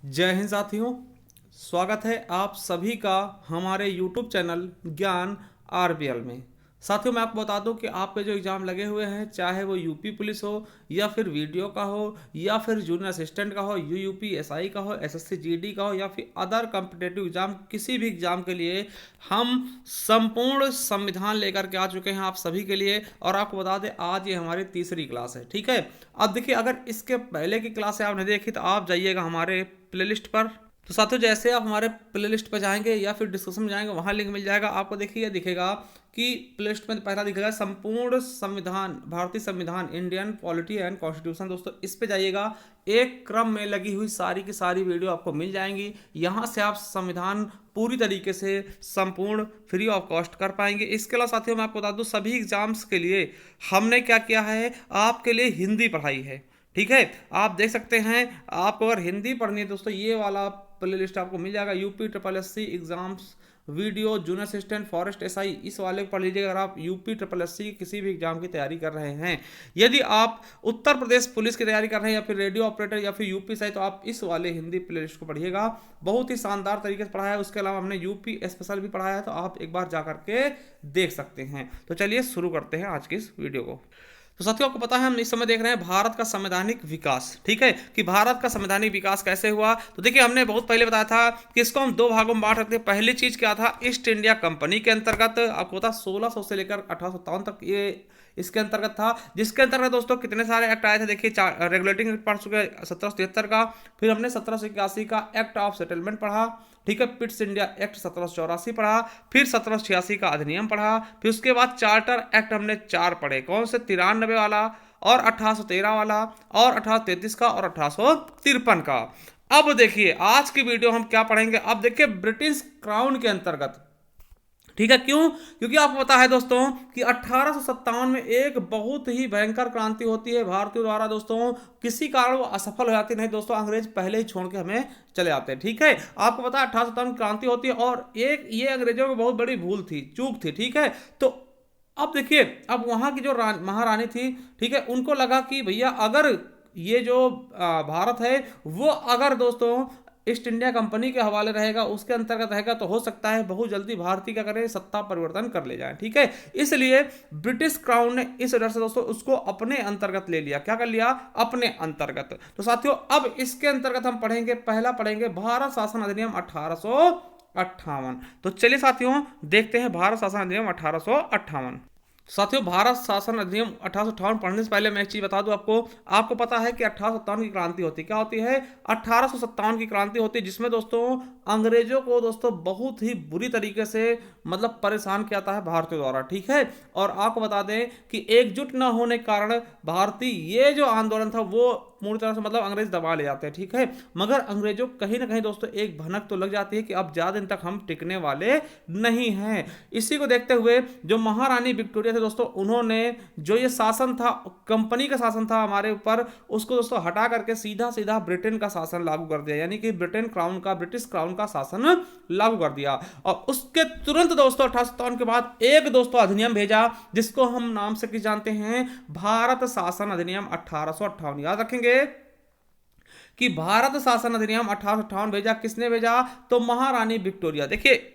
जय हिंद साथियों। स्वागत है आप सभी का हमारे YouTube चैनल ज्ञान आरबीएल में। साथियों, मैं आपको बता दूं कि आपके जो एग्ज़ाम लगे हुए हैं, चाहे वो यूपी पुलिस हो या फिर वीडियो का हो या फिर जूनियर असिस्टेंट का हो, यूयूपी एसआई का हो, एसएससी जीडी का हो या फिर अदर कॉम्पिटेटिव एग्जाम, किसी भी एग्जाम के लिए हम संपूर्ण संविधान लेकर के आ चुके हैं आप सभी के लिए। और आपको बता दें, आज ये हमारी तीसरी क्लास है। ठीक है, अब देखिए, अगर इसके पहले की क्लास आपने देखी तो आप जाइएगा हमारे प्लेलिस्ट पर। तो साथियों, जैसे आप हमारे प्लेलिस्ट पर जाएंगे या फिर डिस्क्रिप्शन में जाएंगे, वहां लिंक मिल जाएगा आपको। देखिए, दिखेगा कि प्लेलिस्ट में पहला दिखेगा संपूर्ण संविधान, भारतीय संविधान, इंडियन पॉलिटी एंड कॉन्स्टिट्यूशन। दोस्तों, इस पे जाइएगा, एक क्रम में लगी हुई सारी की सारी वीडियो आपको मिल जाएंगी। यहाँ से आप संविधान पूरी तरीके से संपूर्ण फ्री ऑफ कॉस्ट कर पाएंगे। इसके अलावा साथियों, मैं आपको बता दूं, सभी एग्जाम्स के लिए हमने क्या किया है, आपके लिए हिंदी पढ़ाई है। ठीक है, आप देख सकते हैं। आपको अगर हिंदी पढ़नी है दोस्तों, ये वाला प्ले लिस्ट आपको मिल जाएगा। UP triple S C exams video, junior assistant, forest SI, इस वाले को पढ़ लीजिएगा अगर आप यूपी ट्रिपल एस सी किसी भी एग्जाम की तैयारी कर रहे हैं। यदि आप उत्तर प्रदेश पुलिस की तैयारी कर रहे हैं या फिर रेडियो ऑपरेटर या फिर यूपी से, तो आप इस वाले हिंदी प्ले लिस्ट को पढ़िएगा। बहुत ही शानदार तरीके से पढ़ाया है। उसके अलावा हमने यूपी स्पेशल भी पढ़ाया है, तो आप एक बार जा करके देख सकते हैं। तो चलिए शुरू करते हैं आज की इस वीडियो को। तो साथियों, आपको पता है, हम इस समय देख रहे हैं भारत का संवैधानिक विकास। ठीक है, कि भारत का संवैधानिक विकास कैसे हुआ। तो देखिए, हमने बहुत पहले बताया था कि इसको हम दो भागों में बांट सकते हैं। पहली चीज क्या था, ईस्ट इंडिया कंपनी के अंतर्गत आपको पता 1600 से लेकर 1857 तक ये इसके अंतर्गत था। जिसके अंतर्गत दोस्तों कितने सारे एक्ट आए थे, देखिए, रेगुलेटिंग एक्ट पढ़ चुके 1773 का, फिर हमने 1781 का एक्ट ऑफ सेटलमेंट पढ़ा। ठीक है, पिट्स इंडिया एक्ट 1784 पढ़ा, फिर 1786 का अधिनियम पढ़ा, फिर उसके बाद चार्टर एक्ट हमने 4 पढ़े। कौन से, 93 वाला और 1813 वाला और 1833 का और 1853 का। अब देखिए, आज की वीडियो हम क्या पढ़ेंगे। अब देखिए, ब्रिटिश क्राउन के अंतर्गत। ठीक है, क्यों? क्योंकि आपको पता है दोस्तों कि 1857 में एक बहुत ही भयंकर क्रांति होती है भारतीयों द्वारा। दोस्तों, किसी कारण वो असफल हो जाती नहीं दोस्तों, अंग्रेज पहले ही छोड़ के हमें चले आते हैं। ठीक है, आपको पता है 1857 में क्रांति होती है और एक ये अंग्रेजों की बहुत बड़ी भूल थी, चूक थी। ठीक है, तो अब देखिए, अब वहां की जो महारानी थी, ठीक है, उनको लगा कि भैया अगर ये जो भारत है वो अगर दोस्तों ईस्ट इंडिया कंपनी के हवाले रहेगा, उसके अंतर्गत रहेगा, तो हो सकता है बहुत जल्दी भारतीय क्या करें, सत्ता परिवर्तन कर ले जाए। ठीक है, इसलिए ब्रिटिश क्राउन ने इस वजह से दोस्तों उसको अपने अंतर्गत ले लिया। क्या कर लिया, अपने अंतर्गत। तो साथियों, अब इसके अंतर्गत हम पढ़ेंगे, पहला पढ़ेंगे भारत शासन अधिनियम 1858। तो चलिए साथियों, देखते हैं भारत शासन अधिनियम 1858। साथियों, भारत शासन अधिनियम 1858 पढ़ने से पहले मैं एक चीज बता दूं आपको पता है कि 1857 की क्रांति होती है। क्या होती है, 1857 की क्रांति होती है, जिसमें दोस्तों अंग्रेजों को दोस्तों बहुत ही बुरी तरीके से मतलब परेशान किया था है भारतीयों द्वारा। ठीक है, और आपको बता दें कि एकजुट न होने के कारण भारतीय ये जो आंदोलन था वो पूरी तरह से मतलब अंग्रेज दबा ले जाते हैं। ठीक है, मगर अंग्रेजों कहीं ना कहीं दोस्तों एक भनक तो लग जाती है कि अब ज्यादा दिन तक हम टिकने वाले नहीं हैं। इसी को देखते हुए जो महारानी विक्टोरिया थे दोस्तों, उन्होंने जो ये शासन था, कंपनी का शासन था हमारे ऊपर, उसको दोस्तों हटा करके सीधा सीधा ब्रिटेन का शासन लागू कर दिया। यानी कि ब्रिटेन क्राउन का, ब्रिटिश क्राउन का शासन लागू कर दिया। और उसके तुरंत दोस्तों 1857 के बाद एक दोस्तों अधिनियम भेजा, जिसको हम नाम से किस जानते हैं, भारत शासन अधिनियम 1858। याद रखेंगे कि भारत शासन अधिनियम 1858 भेजा। किसने भेजा, तो महारानी विक्टोरिया। देखिए,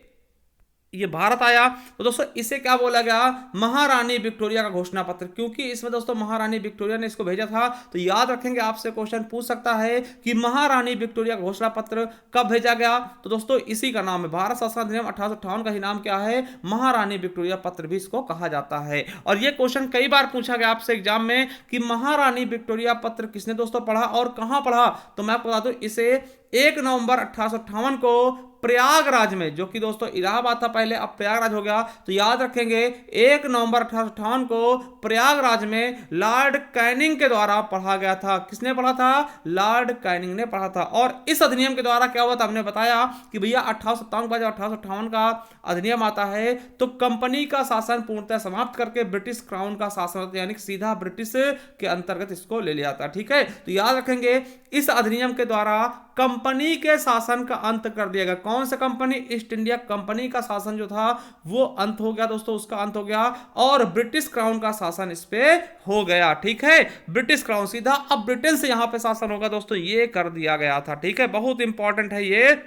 ये भारत आया तो दोस्तों इसे क्या बोला गया, महारानी विक्टोरिया का घोषणा पत्र, क्योंकि इसमें दोस्तों महारानी विक्टोरिया ने इसको भेजा था। तो याद रखेंगे, आपसे क्वेश्चन पूछ सकता है कि महारानी विक्टोरिया का घोषणा पत्र कब भेजा गया। तो दोस्तों इसी का नाम है, भारत शासन अधिनियम 1858 का ही नाम क्या है, महारानी विक्टोरिया पत्र भी इसको कहा जाता है। और यह क्वेश्चन कई बार पूछा गया आपसे एग्जाम में कि महारानी विक्टोरिया पत्र किसने दोस्तों पढ़ा और कहां पढ़ा। तो मैं आपको बता दूं, इसे 1 नवंबर 1858 को प्रयागराज में, जो कि दोस्तों इलाहाबाद था पहले, अब प्रयागराज हो गया, तो याद रखेंगे 1 नवंबर 1858 को प्रयागराज में लॉर्ड कैनिंग के द्वारा पढ़ा गया था। किसने पढ़ा था, लॉर्ड कैनिंग ने पढ़ा था। और इस अधिनियम के द्वारा क्या हुआ था, हमने बताया कि भैया 1857 का, जब 1858 का अधिनियम आता है तो कंपनी का शासन पूर्णतः समाप्त करके ब्रिटिश क्राउन का शासन, यानी सीधा ब्रिटिश के अंतर्गत इसको ले लिया था। ठीक है, तो याद रखेंगे इस अधिनियम के द्वारा कंपनी के शासन का अंत कर दिया गया। कौन सा कंपनी? ईस्ट इंडिया कंपनी का शासन जो था वो अंत हो गया दोस्तों, उसका अंत हो गया, और ब्रिटिश क्राउन का शासन इस पे हो गया। ठीक है, ब्रिटिश क्राउन सीधा अब ब्रिटेन से यहां पे शासन होगा दोस्तों, ये कर दिया गया था। ठीक है, बहुत इंपॉर्टेंट है ये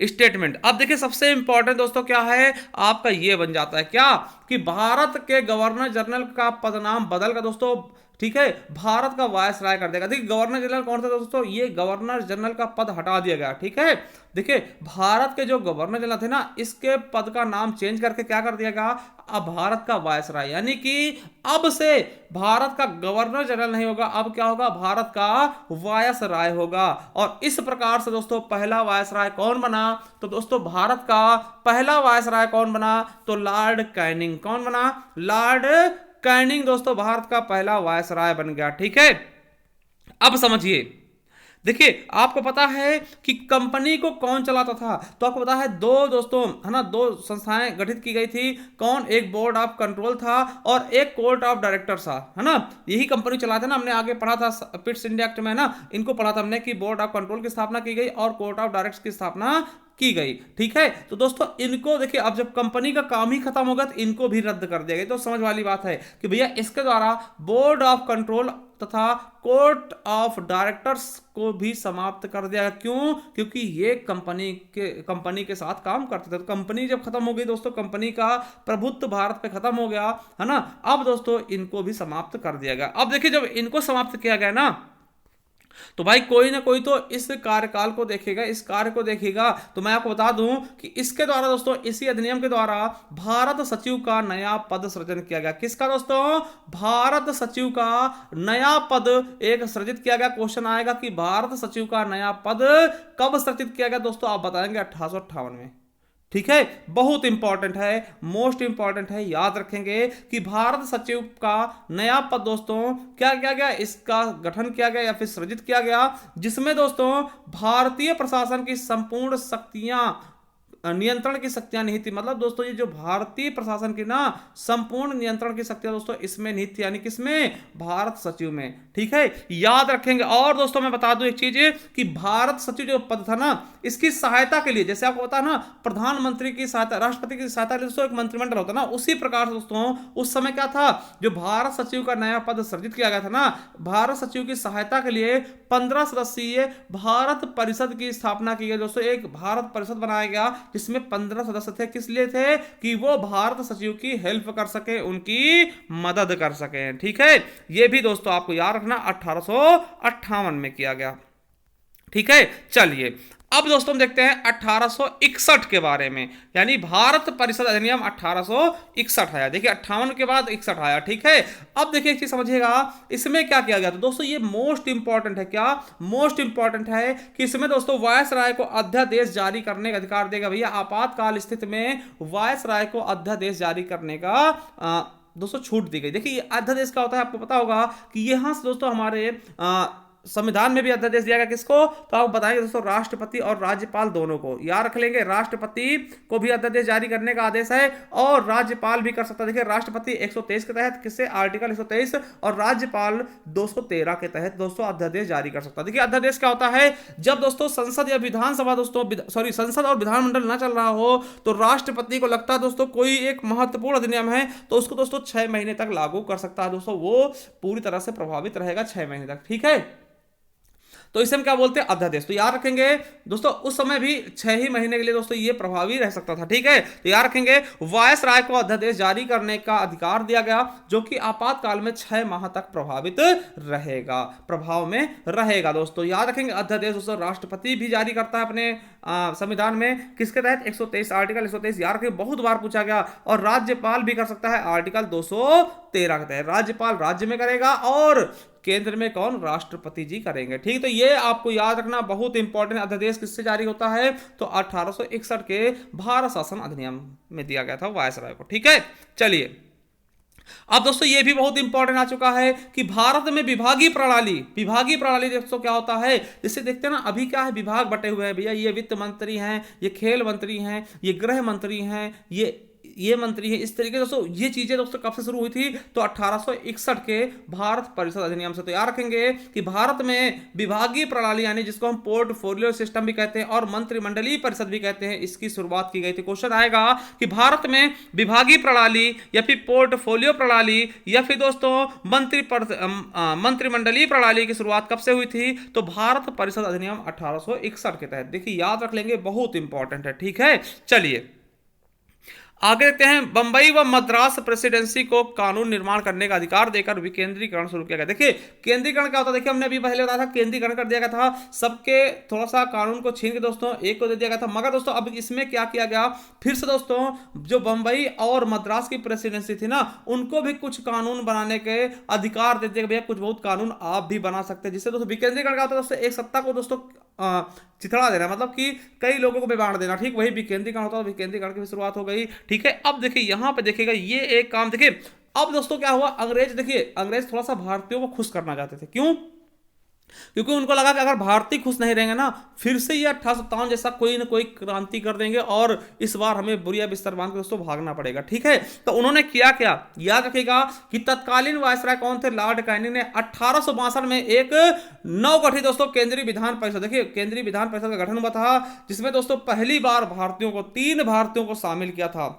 स्टेटमेंट। अब देखिए सबसे इंपॉर्टेंट दोस्तों क्या है आपका, ये बन जाता है क्या कि भारत के गवर्नर जनरल का पदनाम बदल का दोस्तों, ठीक है, भारत का वायस राय कर देगा। देखिए गवर्नर जनरल कौन था दोस्तों? ये गवर्नर जनरल का पद हटा दिया गया। ठीक है, देखिए भारत के जो गवर्नर जनरल थे ना, इसके पद का नाम चेंज करके क्या कर दिया गया, अब भारत का वायस राय, यानी कि अब से भारत का गवर्नर जनरल नहीं होगा, अब क्या होगा, भारत का वायस राय होगा। और इस प्रकार से दोस्तों पहला वायस राय कौन बना? तो दोस्तों भारत का पहला वायस राय कौन बना? तो लॉर्ड कैनिंग। कौन बना? लॉर्ड कैनिंग दोस्तों भारत का पहला वायसराय बन गया। ठीक है, अब समझिए, देखिए आपको पता है कि कंपनी को कौन चलाता था? तो आपको पता है दो दोस्तों, है ना, दो संस्थाएं गठित की गई थी। कौन? एक बोर्ड ऑफ कंट्रोल था और एक कोर्ट ऑफ डायरेक्टर्स था, है ना। यही कंपनी चलाते ना, हमने आगे पढ़ा था पिट्स इंडिया एक्ट में, है ना, इनको पढ़ा था हमने कि बोर्ड ऑफ कंट्रोल की स्थापना की गई और कोर्ट ऑफ डायरेक्टर्स की स्थापना की गई। ठीक है, तो दोस्तों इनको देखिए, अब जब कंपनी का काम ही खत्म होगा तो इनको भी रद्द कर दिया गया। तो समझ वाली बात है कि भैया इसके द्वारा बोर्ड ऑफ कंट्रोल तथा कोर्ट ऑफ डायरेक्टर्स को भी समाप्त कर दिया। क्यों? क्योंकि ये कंपनी के साथ काम करते थे। तो कंपनी जब खत्म हो गई दोस्तों, कंपनी का प्रभुत्व भारत पे खत्म हो गया, है ना। अब दोस्तों इनको भी समाप्त कर दिया गया। अब देखिए जब इनको समाप्त किया गया ना, तो भाई कोई ना कोई तो इस कार्यकाल को देखेगा, इस कार्य को देखेगा। तो मैं आपको बता दूं कि इसके द्वारा दोस्तों, इसी अधिनियम के द्वारा भारत सचिव का नया पद सृजन किया गया। किसका दोस्तों? भारत सचिव का नया पद एक सृजित किया गया। क्वेश्चन आएगा कि भारत सचिव का नया पद कब सृजित किया गया दोस्तों? आप बताएंगे 1858 में। ठीक है, बहुत इंपॉर्टेंट है, मोस्ट इंपॉर्टेंट है, याद रखेंगे कि भारत सचिव का नया पद दोस्तों क्या किया गया, इसका गठन किया गया या फिर सृजित किया गया, जिसमें दोस्तों भारतीय प्रशासन की संपूर्ण शक्तियां, नियंत्रण की शक्तियां नहीं थी। मतलब दोस्तों ये जो भारतीय प्रशासन की ना संपूर्ण नियंत्रण की शक्तियां दोस्तों इसमें नहीं थी, यानी किसमें? भारत सचिव में। ठीक है, याद रखेंगे। और दोस्तों मैं बता दूं एक चीज कि भारत सचिव जो पद था ना, इसकी सहायता के लिए, जैसे आपको पता है ना प्रधानमंत्री की सहायता, राष्ट्रपति की सहायता के लिए दोस्तों एक मंत्रिमंडल होता है ना, उसी प्रकार से दोस्तों उस समय क्या था, जो भारत सचिव का नया पद सृजित किया गया था ना, भारत सचिव की सहायता के लिए 15 सदस्यीय भारत परिषद की स्थापना की गई दोस्तों। एक भारत परिषद बनाया गया जिसमें 15 सदस्य थे। किस लिए थे? कि वो भारत सचिव की हेल्प कर सके, उनकी मदद कर सके। ठीक है, ये भी दोस्तों आपको याद रखना 1858 में किया गया। ठीक है, चलिए अब दोस्तों हम देखते हैं 1861 के बारे में, यानी भारत परिषद अधिनियम 1861 आया। देखिए 58 के बाद 61 आया। ठीक है, अब देखिए एक चीज समझिएगा, इसमें क्या किया गया? तो दोस्तों ये मोस्ट इंपॉर्टेंट है। क्या मोस्ट इंपॉर्टेंट है? कि इसमें दोस्तों वायसराय को अध्यादेश जारी करने का अधिकार देगा। भैया आपातकाल स्थिति में वायसराय को अध्यादेश जारी करने का दोस्तों छूट दी गई। देखिए ये अध्यादेश क्या होता है आपको पता होगा कि यहां से दोस्तों हमारे संविधान में भी अध्यादेश दिया गया। किसको? तो आप बताएंगे दोस्तों राष्ट्रपति और राज्यपाल दोनों को। याद रख लेंगे, राष्ट्रपति को भी अध्यादेश जारी करने का आदेश है और राज्यपाल भी कर सकता है। देखिए राष्ट्रपति 123 के तहत, किससे? आर्टिकल 123, और राज्यपाल 213 के तहत दोस्तों अध्यादेश जारी कर सकता है। देखिए अध्यादेश क्या होता है? जब दोस्तों संसद या विधानसभा दोस्तों संसद और विधानमंडल ना चल रहा हो तो राष्ट्रपति को लगता है दोस्तों कोई एक महत्वपूर्ण अधिनियम है तो उसको दोस्तों 6 महीने तक लागू कर सकता है। दोस्तों वो पूरी तरह से प्रभावित रहेगा 6 महीने तक। ठीक है, तो इसे हम क्या बोलते हैं? अध्यादेश। तो याद रखेंगे दोस्तों उस समय भी 6 ही महीने के लिए दोस्तों ये प्रभावी रह सकता था। ठीक है, तो याद रखेंगे वायसराय को अध्यादेश जारी करने का अधिकार दिया गया जो कि आपातकाल में 6 माह तक प्रभावित रहेगा, प्रभाव में रहेगा। दोस्तों याद रखेंगे अध्यादेश दोस्तों राष्ट्रपति भी जारी करता है अपने संविधान में। किसके तहत? 123, आर्टिकल 123। याद रखेंगे बहुत बार पूछा गया। और राज्यपाल भी कर सकता है आर्टिकल 213 के तहत। राज्यपाल राज्य में करेगा और केंद्र में कौन? राष्ट्रपति जी करेंगे। ठीक, तो ये आपको याद रखना बहुत इंपॉर्टेंट। अध्यादेश किससे जारी होता है? तो 1861 के भारत शासन अधिनियम में दिया गया था वायसराय को। ठीक है, चलिए अब दोस्तों ये भी बहुत इंपॉर्टेंट आ चुका है कि भारत में विभागीय प्रणाली दोस्तों क्या होता है? जैसे देखते हैं ना अभी क्या है, विभाग बटे हुए हैं भैया। ये वित्त मंत्री हैं, ये खेल मंत्री हैं, ये गृह मंत्री हैं, ये मंत्री है, इस तरीके से दोस्तों ये चीजें दोस्तों कब से शुरू हुई थी, तो 1861 के भारत परिषद अधिनियम से। तो याद रखेंगे कि भारत में विभागीय प्रणाली यानी जिसको हम पोर्टफोलियो सिस्टम भी कहते हैं और मंत्रिमंडलीय परिषद भी कहते हैं, इसकी शुरुआत की गई थी। क्वेश्चन आएगा कि भारत में विभागीय प्रणाली या फिर पोर्टफोलियो प्रणाली या फिर दोस्तों मंत्रिमंडलीय प्रणाली की शुरुआत कब से हुई थी, तो भारत परिषद अधिनियम 1861 के तहत। देखिए याद रख लेंगे, बहुत इंपॉर्टेंट है। ठीक है, चलिए आगे देखते हैं। बंबई व मद्रास प्रेसिडेंसी को कानून निर्माण करने का अधिकार देकर विकेंद्रीकरण शुरू किया गया। देखिए केंद्रीकरण क्या होता है, देखिए हमने अभी पहले बताया था केंद्रीकरण कर दिया गया था, सबके थोड़ा सा कानून को छीन के दोस्तों एक को दे दिया गया था। मगर दोस्तों अब इसमें क्या किया गया, फिर से दोस्तों जो बंबई और मद्रास की प्रेसिडेंसी थी ना, उनको भी कुछ कानून बनाने के अधिकार दे दिया गया। भैया कुछ बहुत कानून आप भी बना सकते हैं, जिससे दोस्तों विकेंद्रीकरण क्या होता है दोस्तों, एक सत्ता को दोस्तों चिथड़ा देना, मतलब कि कई लोगों को बांट देना। ठीक, वही विकेंद्रीकरण होता है, विकेंद्रीकरण की शुरुआत हो गई। ठीक है, अब देखिए यहां पे देखिएगा ये एक काम देखिए। अब दोस्तों क्या हुआ, अंग्रेज देखिए अंग्रेज थोड़ा सा भारतीयों को खुश करना चाहते थे। क्यों, क्योंकि उनको लगा कि अगर भारतीय खुश नहीं रहेंगे ना, फिर से ये 1857 जैसा कोई ना कोई क्रांति कर देंगे और इस बार हमें बुरिया बिस्तर बांध के दोस्तों भागना पड़ेगा। ठीक है, तो उन्होंने किया क्या, याद रखिएगा कि तत्कालीन वायसराय कौन थे, लॉर्ड कैनिंग ने 1862 में एक नवगठित दोस्तों केंद्रीय विधान परिषद, देखिए केंद्रीय विधान परिषद का गठन हुआ था, जिसमें दोस्तों पहली बार भारतीयों को 3 भारतीयों को शामिल किया था।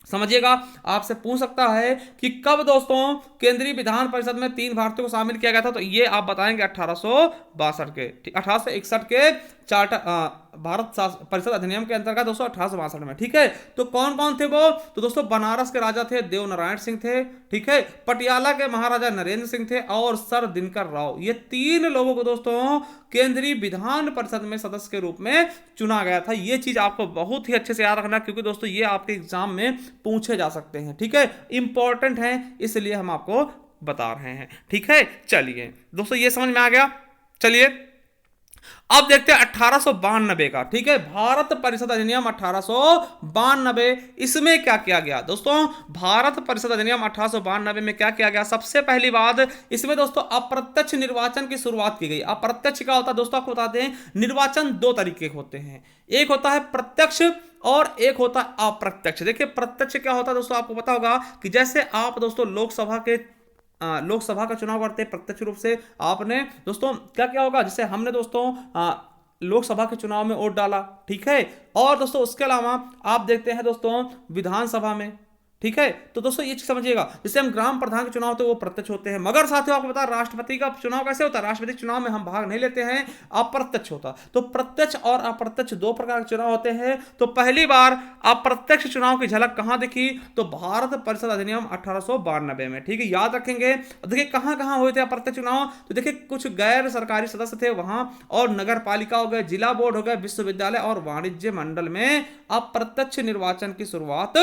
समझिएगा, आपसे पूछ सकता है कि कब दोस्तों केंद्रीय विधान परिषद में 3 भारतीयों को शामिल किया गया था, तो ये आप बताएंगे 1862 के, 1861 के चार्टर भारत परिषद अधिनियम के अंतर्गत दोस्तों 1862 में। ठीक है, तो कौन कौन थे वो, तो दोस्तों बनारस के राजा थे देवनारायण सिंह थे। ठीक है, पटियाला के महाराजा नरेंद्र सिंह थे और सर दिनकर राव। ये 3 लोगों को दोस्तों केंद्रीय विधान परिषद में सदस्य के रूप में चुना गया था। ये चीज आपको बहुत ही अच्छे से याद रखना, क्योंकि दोस्तों ये आपके एग्जाम में पूछे जा सकते हैं। ठीक है, इंपॉर्टेंट है, इसलिए हम आपको बता रहे हैं। ठीक है, चलिए दोस्तों ये समझ में आ गया। चलिए अब देखते हैं 1892 का। ठीक है, भारत परिषद अधिनियम 1892, इसमें क्या किया गया दोस्तों, भारत परिषद अधिनियम 1892 में क्या किया गया, सबसे पहली बात इसमें दोस्तों अप्रत्यक्ष निर्वाचन की शुरुआत की गई। अप्रत्यक्ष क्या होता है दोस्तों, आपको बताते हैं, निर्वाचन 2 तरीके के होते हैं, एक होता है प्रत्यक्ष और एक होता है अप्रत्यक्ष। देखिए प्रत्यक्ष क्या होता है दोस्तों, आपको पता होगा कि जैसे आप दोस्तों लोकसभा का चुनाव करते हैं प्रत्यक्ष रूप से, आपने दोस्तों क्या क्या होगा, जैसे हमने दोस्तों लोकसभा के चुनाव में वोट डाला। ठीक है, और दोस्तों उसके अलावा आप देखते हैं दोस्तों विधानसभा में। ठीक है, तो दोस्तों ये चीज समझिएगा, जैसे हम ग्राम प्रधान के चुनाव होते हैं वो प्रत्यक्ष होते हैं, मगर साथियों आपको पता है राष्ट्रपति का चुनाव कैसे होता है, राष्ट्रपति के चुनाव में हम भाग नहीं लेते हैं, अप्रत्यक्ष होता। तो प्रत्यक्ष और अप्रत्यक्ष 2 प्रकार के चुनाव होते हैं। तो पहली बार अप्रत्यक्ष चुनाव की झलक कहां दिखी, तो भारत परिषद अधिनियम 1892 में। ठीक है, याद रखेंगे। देखिए कहां कहां हुए थे अप्रत्यक्ष चुनाव, तो देखिए कुछ गैर सरकारी सदस्य थे वहां, और नगर पालिका हो गए, जिला बोर्ड हो गए, विश्वविद्यालय और वाणिज्य मंडल में अप्रत्यक्ष निर्वाचन की शुरुआत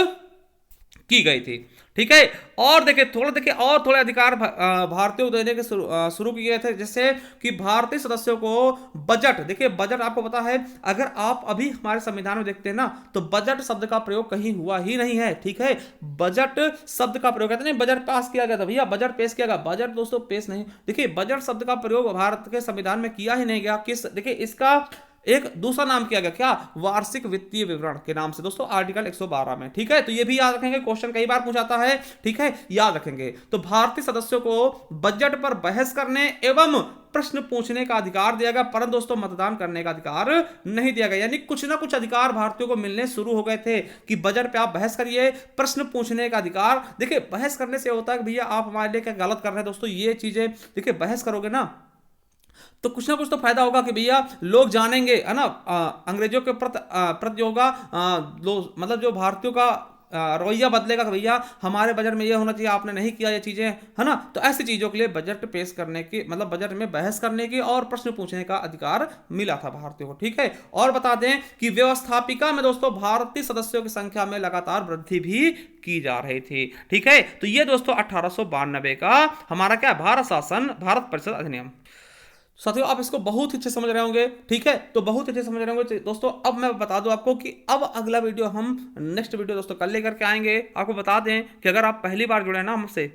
की गई थी। ठीक है, और देखिए थोड़े अधिकार भारतीयों को देने के शुरू किए थे, जैसे कि भारतीय सदस्यों को बजट। देखिए बजट आपको पता है, अगर आप अभी हमारे संविधान में देखते हैं ना, तो बजट शब्द का प्रयोग कहीं हुआ ही नहीं है। ठीक है, बजट शब्द का प्रयोग कहते नहीं, बजट पास किया गया था भैया, बजट पेश किया गया, बजट दोस्तों पेश नहीं। देखिए बजट शब्द का प्रयोग भारत के संविधान में किया ही नहीं गया। किस, देखिए इसका एक दूसरा नाम किया गया, क्या, वार्षिक वित्तीय विवरण के नाम से दोस्तों, आर्टिकल 112 में। ठीक है, तो ये भी याद रखेंगे, क्वेश्चन कई बार पूछाता है। ठीक है, याद रखेंगे। तो भारतीय सदस्यों को बजट पर बहस करने एवं प्रश्न पूछने का अधिकार दिया गया, परंतु दोस्तों मतदान करने का अधिकार नहीं दिया गया। यानी कुछ ना कुछ अधिकार भारतीयों को मिलने शुरू हो गए थे कि बजट पे आप बहस करिए, प्रश्न पूछने का अधिकार। देखिए बहस करने से होता है कि भैया आप हमारे लिए क्या गलत कर रहे हैं दोस्तों, ये चीजें देखिए बहस करोगे ना तो कुछ ना कुछ तो फायदा होगा कि भैया लोग जानेंगे, है ना, अंग्रेजों के प्रति होगा, मतलब जो भारतीयों का रवैया बदलेगा कि भैया हमारे बजट में ये होना चाहिए, आपने नहीं किया ये चीजें, है ना। तो ऐसी चीजों के लिए बजट पेश करने की, मतलब बजट में बहस करने की और प्रश्न पूछने का अधिकार मिला था भारतीयों को। ठीक है, और बता दें कि व्यवस्थापिका में दोस्तों भारतीय सदस्यों की संख्या में लगातार वृद्धि भी की जा रही थी। ठीक है, तो ये दोस्तों 1892 का हमारा क्या, भारत शासन, भारत परिषद अधिनियम। साथियों आप इसको बहुत अच्छे समझ रहे होंगे। ठीक है, तो बहुत अच्छे समझ रहे होंगे दोस्तों। अब मैं बता दूं आपको कि अब अगला वीडियो नेक्स्ट वीडियो दोस्तों कल लेकर के आएंगे। आपको बता दें कि अगर आप पहली बार जुड़े ना हमसे,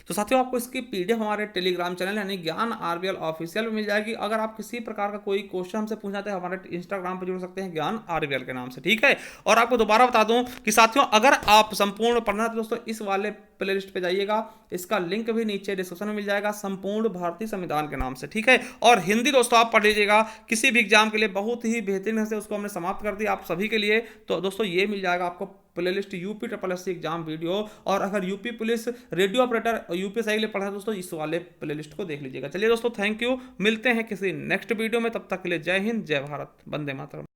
तो साथियों आपको इसकी पीडीएफ हमारे टेलीग्राम चैनल यानी ज्ञान आरबीएल ऑफिशियल में मिल जाएगी। अगर आप किसी प्रकार का कोई क्वेश्चन हमसे पूछना चाहते हैं हमारे इंस्टाग्राम पर जुड़ सकते हैं ज्ञान आरबीएल के नाम से, ठीक है। और आपको दोबारा बता दूं कि साथियों अगर आप संपूर्ण पढ़ना है तो दोस्तों इस वाले प्लेलिस्ट पे जाइएगा, इसका लिंक भी नीचे डिस्क्रिप्शन में मिल जाएगा, संपूर्ण भारतीय संविधान के नाम से, ठीक है। और हिंदी दोस्तों आप पढ़ लीजिएगा किसी भी एग्जाम के लिए, बहुत ही बेहतरीन से उसको हमने समाप्त कर दिया आप सभी के लिए। तो दोस्तों ये मिल जाएगा आपको playlist UP triple S C exam video. और अगर UP police radio operator UPSI के लिए पढ़ा है दोस्तों इस वाले प्लेलिस्ट को देख लीजिएगा। चलिए दोस्तों थैंक यू, मिलते हैं किसी नेक्स्ट वीडियो में, तब तक के लिए जय हिंद, जय भारत, वंदे मातरम।